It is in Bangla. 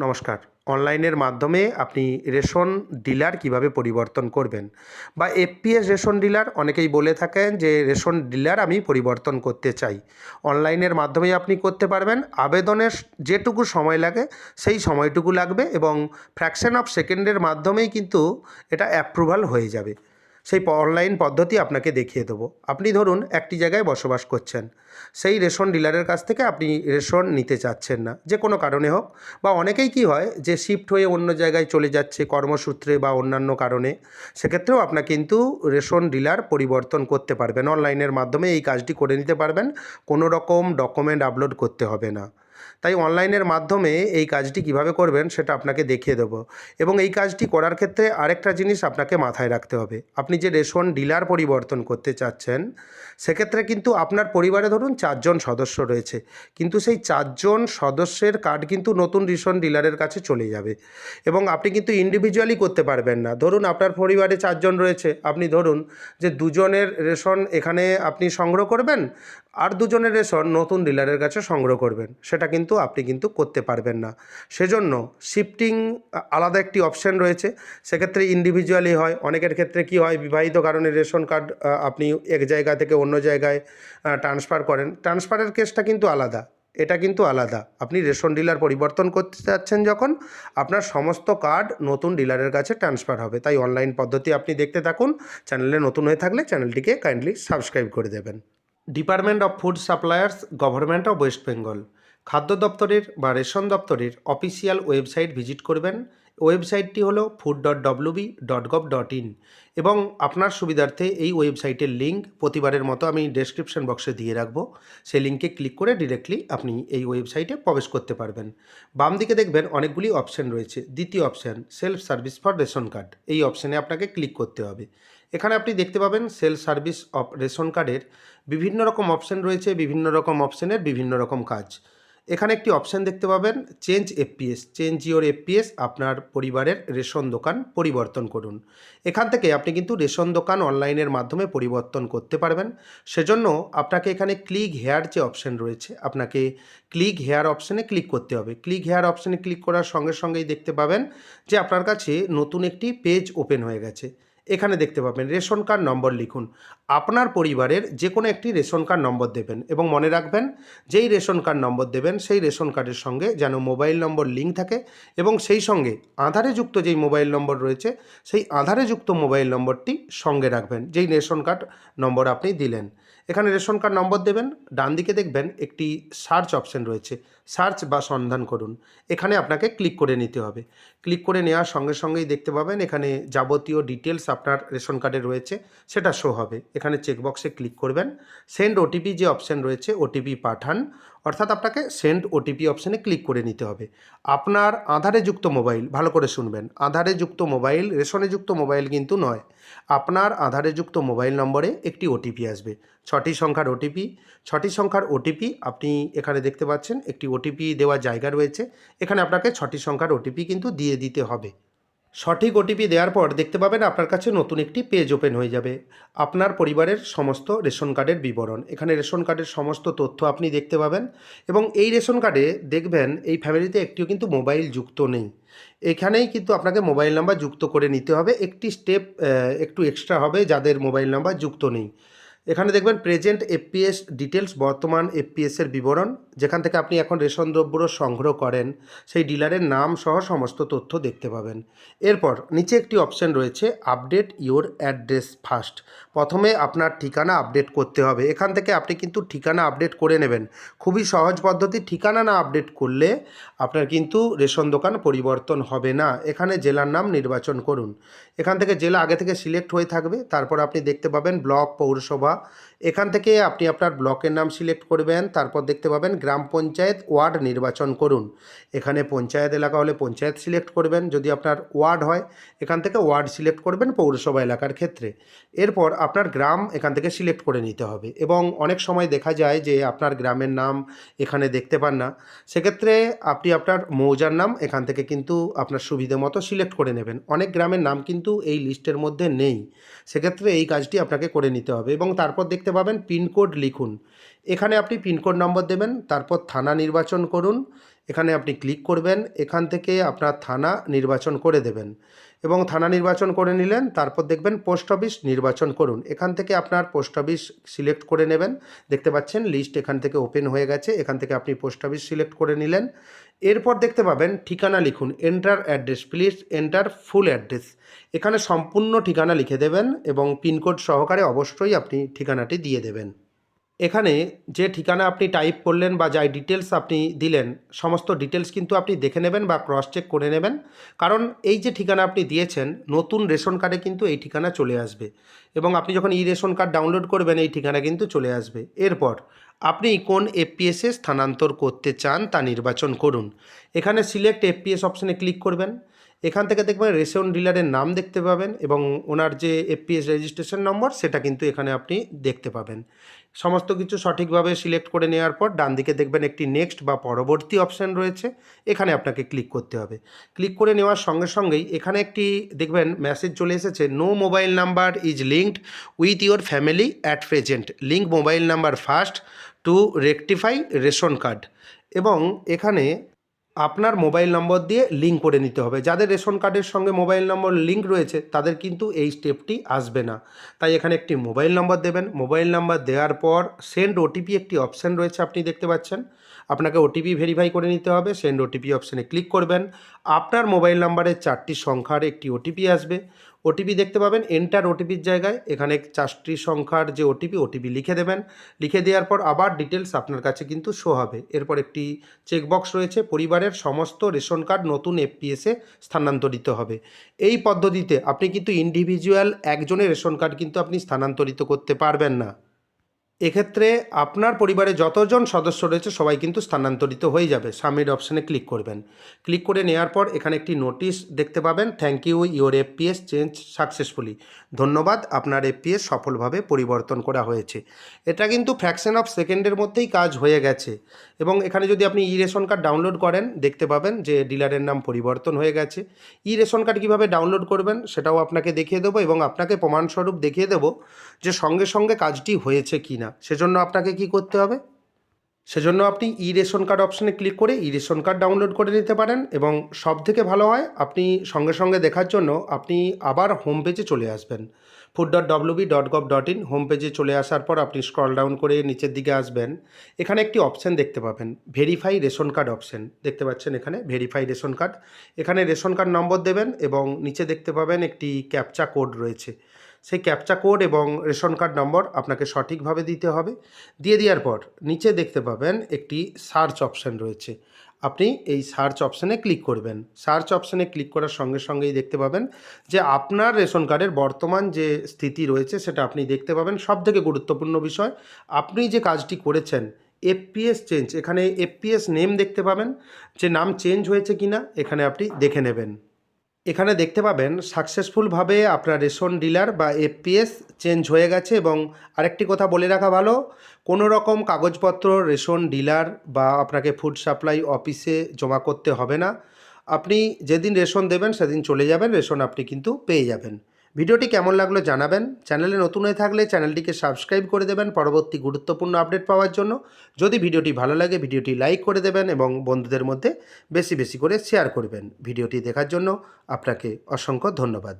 নমস্কার। অনলাইনের মাধ্যমে আপনি রেশন ডিলার কিভাবে পরিবর্তন করবেন বা এফপিএস রেশন ডিলার অনেকেই বলে থাকেন যে রেশন ডিলার আমি পরিবর্তন করতে চাই। অনলাইনের মাধ্যমেই আপনি করতে পারবেন। আবেদনের যেটুকু সময় লাগে সেই সময়টুকু লাগবে এবং ফ্র্যাকশন অফ সেকেন্ডের মাধ্যমেই কিন্তু এটা অ্যাপ্রুভাল হয়ে যাবে। সেই অনলাইন পদ্ধতি আপনাকে দেখিয়ে দেবো। আপনি ধরুন একটি জায়গায় বসবাস করছেন, সেই রেশন ডিলারের কাছ থেকে আপনি রেশন নিতে চাচ্ছেন না, যে কোনো কারণে হোক, বা অনেকেই কি হয় যে শিফট হয়ে অন্য জায়গায় চলে যাচ্ছে কর্মসূত্রে বা অন্যান্য কারণে, সেক্ষেত্রেও আপনার কিন্তু রেশন ডিলার পরিবর্তন করতে পারবেন। অনলাইনের মাধ্যমে এই কাজটি করে নিতে পারবেন, কোনো রকম ডকুমেন্ট আপলোড করতে হবে না। তাই অনলাইনের মাধ্যমে এই কাজটি কিভাবে করবেন সেটা আপনাকে দেখিয়ে দেবো। এবং এই কাজটি করার ক্ষেত্রে আরেকটা জিনিস আপনাকে মাথায় রাখতে হবে। আপনি যে রেশন ডিলার পরিবর্তন করতে চাচ্ছেন, সেক্ষেত্রে কিন্তু আপনার পরিবারে ধরুন 4 জন সদস্য রয়েছে, কিন্তু সেই 4 জন সদস্যের কার্ড কিন্তু নতুন রেশন ডিলারের কাছে চলে যাবে এবং আপনি কিন্তু ইন্ডিভিজুয়ালি করতে পারবেন না। ধরুন আপনার পরিবারে 4 জন রয়েছে, আপনি ধরুন যে 2 জনের রেশন এখানে আপনি সংগ্রহ করবেন, আর 2 জনের রেশন নতুন ডিলারের কাছে সংগ্রহ করবেন, সেটা কিন্তু আপনি কিন্তু করতে পারবেন না। সেজন্য শিফটিং আলাদা একটি অপশন রয়েছে, সেক্ষেত্রে ইন্ডিভিজুয়ালি হয়। অনেকের ক্ষেত্রে কি হয়, বিবাহিত কারণে রেশন কার্ড আপনি এক জায়গা থেকে অন্য জায়গায় ট্রান্সফার করেন, ট্রান্সফারের কেসটা কিন্তু আলাদা, এটা কিন্তু আলাদা। আপনি রেশন ডিলার পরিবর্তন করতে চাচ্ছেন যখন, আপনার সমস্ত কার্ড নতুন ডিলারের কাছে ট্রান্সফার হবে। তাই অনলাইন পদ্ধতি আপনি দেখতে থাকুন। চ্যানেলে নতুন হয়ে থাকলে চ্যানেলটিকে কাইন্ডলি সাবস্ক্রাইব করে দেবেন। Department of food suppliers, government of West Bengal, খাদ্য দপ্তরের বা রেশন দপ্তরের অফিসিয়াল ওয়েবসাইট ভিজিট করবেন। ওয়েবসাইটটি হলো food.wb.gov.in এবং আপনার সুবিধার্থে এই ওয়েবসাইটের লিঙ্ক প্রতিবারের মতো আমি ডেসক্রিপশন বক্সে দিয়ে রাখবো। সেই লিঙ্কে ক্লিক করে ডিরেক্টলি আপনি এই ওয়েবসাইটে প্রবেশ করতে পারবেন। বাম দিকে দেখবেন অনেকগুলি অপশান রয়েছে। দ্বিতীয় option self service for ration card, এই অপশানে আপনাকে ক্লিক করতে হবে। এখানে আপনি দেখতে পাবেন সেলফ সার্ভিস অফ রেশন কার্ডের বিভিন্ন রকম অপশান রয়েছে, বিভিন্ন রকম অপশানের বিভিন্ন রকম কাজ। এখানে একটি অপশান দেখতে পাবেন change FPS, change your FPS, আপনার পরিবারের রেশন দোকান পরিবর্তন করুন। এখান থেকে আপনি কিন্তু রেশন দোকান অনলাইনের মাধ্যমে পরিবর্তন করতে পারবেন। সেজন্য আপনাকে এখানে ক্লিক হেয়ার যে অপশান রয়েছে, আপনাকে ক্লিক হেয়ার অপশানে ক্লিক করতে হবে। ক্লিক হেয়ার অপশানে ক্লিক করার সঙ্গে সঙ্গেই দেখতে পাবেন যে আপনার কাছে নতুন একটি পেজ ওপেন হয়ে গেছে। এখানে দেখতে পাবেন রেশন কার্ড নম্বর লিখুন। আপনার পরিবারের যে কোনো একটি রেশন কার্ড নম্বর দেবেন এবং মনে রাখবেন যেই রেশন কার্ড নম্বর দেবেন সেই রেশন কার্ডের সঙ্গে যেন মোবাইল নম্বর লিঙ্ক থাকে এবং সেই সঙ্গে আধারে যুক্ত যেই মোবাইল নম্বর রয়েছে সেই আধারে যুক্ত মোবাইল নম্বরটি সঙ্গে রাখবেন যেই রেশন কার্ড নম্বর আপনি দিলেন। এখানে রেশন কার্ড নম্বর দেবেন। ডান দিকে দেখবেন একটি সার্চ অপশন রয়েছে, সার্চ বা সন্ধান করুন, এখানে আপনাকে ক্লিক করে নিতে হবে। ক্লিক করে নেওয়ার সঙ্গে সঙ্গেই দেখতে পাবেন এখানে যাবতীয় ডিটেলস আপনার রেশন কার্ডে রয়েছে সেটা শো হবে। এখানে চেকবক্সে ক্লিক করবেন। সেন্ড ওটিপি যে অপশান রয়েছে, ওটিপি পাঠান, অর্থাৎ আপনাকে সেন্ড ওটিপি অপশানে ক্লিক করে নিতে হবে। আপনার আধারে যুক্ত মোবাইল, ভালো করে শুনবেন, আধারে যুক্ত মোবাইল, রেশনে যুক্ত মোবাইল কিন্তু নয়। আপনার আধারে যুক্ত মোবাইল নম্বরে একটি ওটিপি আসবে, 6টি সংখ্যার ওটিপি। 6টি সংখ্যার ওটিপি আপনি এখানে দেখতে পাচ্ছেন, একটি ওটিপি দেওয়ার জায়গা রয়েছে, এখানে আপনাকে 6টি সংখ্যার ওটিপি কিন্তু দিয়ে দিতে হবে। সঠিক ওটিপি দেওয়ার পর দেখতে পাবেন আপনার কাছে নতুন একটি পেজ ওপেন হয়ে যাবে। আপনার পরিবারের সমস্ত রেশন কার্ডের বিবরণ, এখানে রেশন কার্ডের সমস্ত তথ্য আপনি দেখতে পাবেন এবং এই রেশন কার্ডে দেখবেন এই ফ্যামিলিতে একটিও কিন্তু মোবাইল যুক্ত নেই। এখানেই কিন্তু আপনাকে মোবাইল নাম্বার যুক্ত করে নিতে হবে। একটি স্টেপ একটু এক্সট্রা হবে যাদের মোবাইল নাম্বার যুক্ত নেই। এখানে দেখবেন প্রেজেন্ট এফপিএস ডিটেলস, বর্তমান এফপিএসের বিবরণ, যেখান থেকে আপনি এখন রেশন দ্রব্য সংগ্রহ করেন সেই ডিলারের নাম সহ সমস্ত তথ্য দেখতে পাবেন। এরপর নিচে একটি অপশান রয়েছে আপডেট ইওর অ্যাড্রেস ফার্স্ট। প্রথমে আপনার ঠিকানা আপডেট করতে হবে। এখান থেকে আপনি কিন্তু ঠিকানা আপডেট করে নেবেন, খুবই সহজ পদ্ধতি। ঠিকানা না আপডেট করলে আপনার কিন্তু রেশন দোকান পরিবর্তন হবে না। এখানে জেলার নাম নির্বাচন করুন। এখান থেকে জেলা আগে থেকে সিলেক্ট হয়ে থাকবে, তারপর আপনি দেখতে পাবেন ব্লক, পৌরসভা, এখান থেকে আপনি আপনার ব্লকের নাম সিলেক্ট করবেন। তারপর দেখতে পাবেন গ্রাম পঞ্চায়েত, ওয়ার্ড নির্বাচন করুন। এখানে পঞ্চায়েত এলাকা হলে পঞ্চায়েত সিলেক্ট করবেন, যদি আপনার ওয়ার্ড হয় এখান থেকে ওয়ার্ড সিলেক্ট করবেন পৌরসভা এলাকার ক্ষেত্রে। এরপর আপনার গ্রাম এখান থেকে সিলেক্ট করে নিতে হবে এবং অনেক সময় দেখা যায় যে আপনার গ্রামের নাম এখানে দেখতে পান না, সেক্ষেত্রে আপনি আপনার মৌজার নাম এখান থেকে কিন্তু আপনার সুবিধে মতো সিলেক্ট করে নেবেন। অনেক গ্রামের নাম কিন্তু এই লিস্টের মধ্যে নেই, সেক্ষেত্রে এই কাজটি আপনাকে করে নিতে হবে এবং তারপর দেখতে পাবেন পিনকোড লিখুন। এখানে আপনি পিনকোড নম্বর দেবেন, তারপর থানা নির্বাচন করুন। এখানে আপনি ক্লিক করবেন। এখান থেকে আপনার থানা নির্বাচন করে দেবেন এবং থানা নির্বাচন করে নিলেন। তারপর দেখবেন পোস্ট অফিস নির্বাচন করুন। এখান থেকে আপনার পোস্ট অফিস সিলেক্ট করে নেবেন। দেখতে পাচ্ছেন লিস্ট এখান থেকে ওপেন হয়ে গেছে। এখান থেকে আপনি পোস্ট অফিস সিলেক্ট করে নিলেন। এরপর দেখতে পাবেন ঠিকানা লিখুন, enter address, please enter full address. এখানে সম্পূর্ণ ঠিকানা লিখে দেবেন এবং পিনকোড সহকারে অবশ্যই আপনি ঠিকানাটি দিয়ে দেবেন। এখানে যে ঠিকানা আপনি টাইপ করলেন বা যাই ডিটেলস আপনি দিলেন, সমস্ত ডিটেলস কিন্তু আপনি দেখে নেবেন বা ক্রস চেক করে নেবেন। কারণ এই যে ঠিকানা আপনি দিয়েছেন, নতুন রেশন কার্ডে কিন্তু এই ঠিকানা চলে আসবে এবং আপনি যখন ই রেশন কার্ড ডাউনলোড করবেন এই ঠিকানা কিন্তু চলে আসবে। এরপর আপনি কোন এফপিএসে স্থানান্তর করতে চান তা নির্বাচন করুন। এখানে সিলেক্ট এফপিএস অপশানে ক্লিক করবেন। এখান থেকে দেখবেন রেশন ডিলারের নাম দেখতে পাবেন এবং ওনার যে এফপিএস রেজিস্ট্রেশন নম্বর সেটা কিন্তু এখানে আপনি দেখতে পাবেন। সমস্ত কিছু সঠিকভাবে সিলেক্ট করে নেওয়ার পর ডান দিকে দেখবেন একটি নেক্সট বা পরবর্তী অপশান রয়েছে, এখানে আপনাকে ক্লিক করতে হবে। ক্লিক করে নেওয়ার সঙ্গে সঙ্গেই এখানে একটি দেখবেন মেসেজ চলে এসেছে, no mobile number is linked with your family at present, link mobile number first to rectify ration card. এবং এখানে আপনার মোবাইল নম্বর দিয়ে লিঙ্ক করে নিতে হবে। যাদের রেশন কার্ডের সঙ্গে মোবাইল নম্বর লিঙ্ক রয়েছে তাদের কিন্তু এই স্টেপটি আসবে না। তাই এখানে একটি মোবাইল নম্বর দেবেন। মোবাইল নাম্বার দেওয়ার পর সেন্ড ওটিপি একটি অপশান রয়েছে, আপনি দেখতে পাচ্ছেন। আপনাকে ওটিপি ভেরিফাই করে নিতে হবে। সেন্ড ওটিপি অপশানে ক্লিক করবেন। আপনার মোবাইল নাম্বারের 4টি সংখ্যার একটি ওটিপি আসবে। ওটিপি দেখতে পাবেন, এন্টার ওটিপির জায়গায় এখানে 4টি সংখ্যার যে ওটিপি লিখে দেবেন। লিখে দেওয়ার পর আবার ডিটেলস আপনার কাছে কিন্তু শো হবে। এরপর একটি চেকবক্স রয়েছে, পরিবারের সমস্ত রেশন কার্ড নতুন এফপিএসে স্থানান্তরিত হবে। এই পদ্ধতিতে আপনি কিন্তু ইন্ডিভিজুয়াল একজনের রেশন কার্ড কিন্তু আপনি স্থানান্তরিত করতে পারবেন না। এক্ষেত্রে আপনার পরিবারে যতজন সদস্য রয়েছে সবাই কিন্তু স্থানান্তরিত হয়ে যাবে। সাবমিট অপশানে ক্লিক করবেন। ক্লিক করে নেওয়ার পর এখানে একটি নোটিশ দেখতে পাবেন, thank you your FPS change successfully. ধন্যবাদ, আপনার এফপিএস সফলভাবে পরিবর্তন করা হয়েছে। এটা কিন্তু ফ্র্যাকশন অফ সেকেন্ডের মধ্যেই কাজ হয়ে গেছে। এবং এখানে যদি আপনি ই রেশন কার্ড ডাউনলোড করেন দেখতে পাবেন যে ডিলারের নাম পরিবর্তন হয়ে গেছে। ই রেশন কার্ড কীভাবে ডাউনলোড করবেন সেটাও আপনাকে দেখিয়ে দেবো এবং আপনাকে প্রমাণস্বরূপ দেখিয়ে দেবো যে সঙ্গে সঙ্গে কাজটি হয়েছে কি না। সেজন্য আপনাকে কি করতে হবে, সেজন্য আপনি ই রেশন কার্ড অপশানে ক্লিক করে ই রেশন কার্ড ডাউনলোড করে নিতে পারেন। এবং সবথেকে ভালো হয় আপনি সঙ্গে সঙ্গে দেখার জন্য আপনি আবার হোম পেজে চলে আসবেন। food.wb.gov.in হোম পেজে চলে আসার পর আপনি স্ক্রল ডাউন করে নিচের দিকে আসবেন। এখানে একটি অপশান দেখতে পাবেন, ভেরিফাই রেশন কার্ড অপশান দেখতে পাচ্ছেন। এখানে ভেরিফাই রেশন কার্ড, এখানে রেশন কার্ড নম্বর দেবেন এবং নিচে দেখতে পাবেন একটি ক্যাপচা কোড রয়েছে। সেই ক্যাপচা কোড এবং রেশন কার্ড নম্বর আপনাকে সঠিকভাবে দিতে হবে। দিয়ে দেওয়ার পর নিচে দেখতে পাবেন একটি সার্চ অপশান রয়েছে, আপনি এই সার্চ অপশানে ক্লিক করবেন। সার্চ অপশানে ক্লিক করার সঙ্গে সঙ্গেই দেখতে পাবেন যে আপনার রেশন কার্ডের বর্তমান যে স্থিতি রয়েছে সেটা আপনি দেখতে পাবেন। সবথেকে গুরুত্বপূর্ণ বিষয়, আপনি যে কাজটি করেছেন এফপিএস চেঞ্জ, এখানে এফপিএস নেম দেখতে পাবেন যে নাম চেঞ্জ হয়েছে কিনা এখানে আপনি দেখে নেবেন। এখানে দেখতে পাবেন সাকসেসফুলভাবে আপনার রেশন ডিলার বা এফপিএস চেঞ্জ হয়ে গেছে। এবং আরেকটি কথা বলে রাখা ভালো, কোনো রকম কাগজপত্র রেশন ডিলার বা আপনাকে ফুড সাপ্লাই অফিসে জমা করতে হবে না। আপনি যেদিন রেশন দেবেন সেদিন চলে যাবেন, রেশন আপনি কিন্তু পেয়ে যাবেন। ভিডিওটি কেমন লাগলো জানাবেন। চ্যানেলে নতুন হয়ে থাকলে চ্যানেলটিকে সাবস্ক্রাইব করে দেবেন পরবর্তী গুরুত্বপূর্ণ আপডেট পাওয়ার জন্য। যদি ভিডিওটি ভালো লাগে ভিডিওটি লাইক করে দেবেন এবং বন্ধুদের মধ্যে বেশি বেশি করে শেয়ার করবেন। ভিডিওটি দেখার জন্য আপনাকে অসংখ্য ধন্যবাদ।